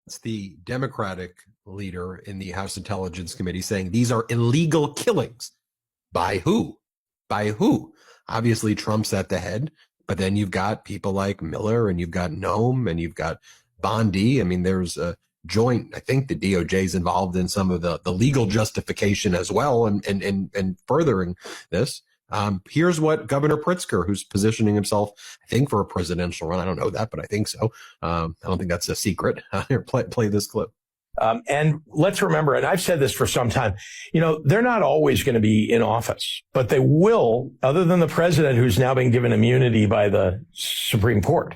It's the Democratic leader in the House Intelligence Committee saying these are illegal killings. By who? By who? Obviously, Trump's at the head, but then you've got people like Miller and you've got Noam and you've got Bondi. I mean, there's a joint, I think the DOJ is involved in some of the legal justification as well and furthering this. Here's what Governor Pritzker, who's positioning himself, I think, for a presidential run. I don't know that, but I think so. I don't think that's a secret. Here, play this clip. And let's remember, and I've said this for some time, they're not always going to be in office, but they will, other than the president who's now been given immunity by the Supreme Court.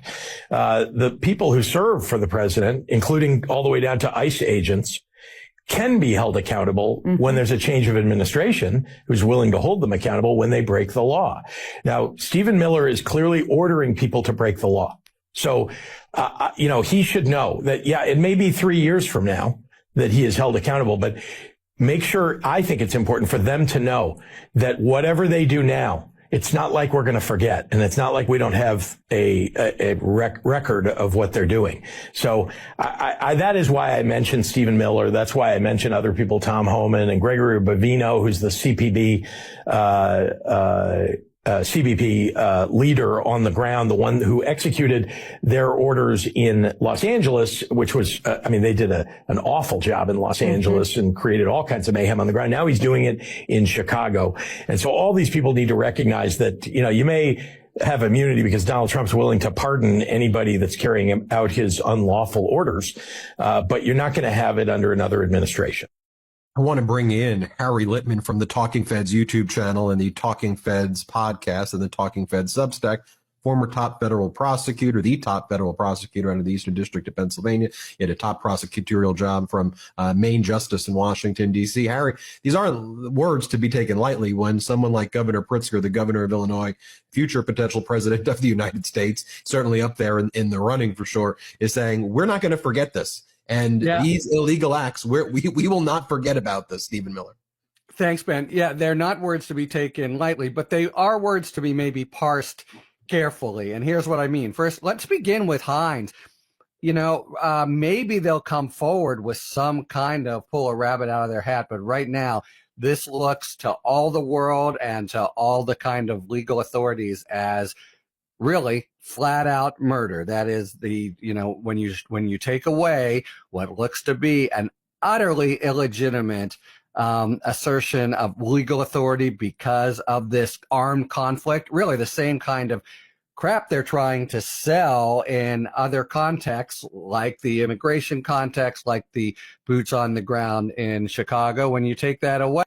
The people who serve for the president, including all the way down to ICE agents, can be held accountable when there's a change of administration who's willing to hold them accountable when they break the law. Now, Stephen Miller is clearly ordering people to break the law. So, he should know that, it may be 3 years from now that he is held accountable, but make sure, I think it's important for them to know that whatever they do now, it's not like we're going to forget, and it's not like we don't have a record of what they're doing. So that is why I mentioned Stephen Miller. That's why I mentioned other people, Tom Homan and Gregory Bavino, who's the CBP leader on the ground, the one who executed their orders in Los Angeles, which was, they did an awful job in Los Angeles and created all kinds of mayhem on the ground. Now he's doing it in Chicago. And so all these people need to recognize that, you may have immunity because Donald Trump's willing to pardon anybody that's carrying out his unlawful orders, but you're not going to have it under another administration. I want to bring in Harry Litman from the Talking Feds YouTube channel and the Talking Feds podcast and the Talking Feds Substack, former top federal prosecutor, the top federal prosecutor under the Eastern District of Pennsylvania. He had a top prosecutorial job from Main Justice in Washington, D.C. Harry, these aren't words to be taken lightly when someone like Governor Pritzker, the governor of Illinois, future potential president of the United States, certainly up there in the running for sure, is saying, we're not going to forget this. And these illegal acts, we will not forget about this, Stephen Miller. Thanks, Ben. Yeah, they're not words to be taken lightly, but they are words to be maybe parsed carefully. And here's what I mean. First, let's begin with Hines. Maybe they'll come forward with some kind of pull a rabbit out of their hat. But right now, this looks to all the world and to all the kind of legal authorities as really flat out murder. That is when you take away what looks to be an utterly illegitimate assertion of legal authority because of this armed conflict, really the same kind of crap they're trying to sell in other contexts, like the immigration context, like the boots on the ground in Chicago. When you take that away,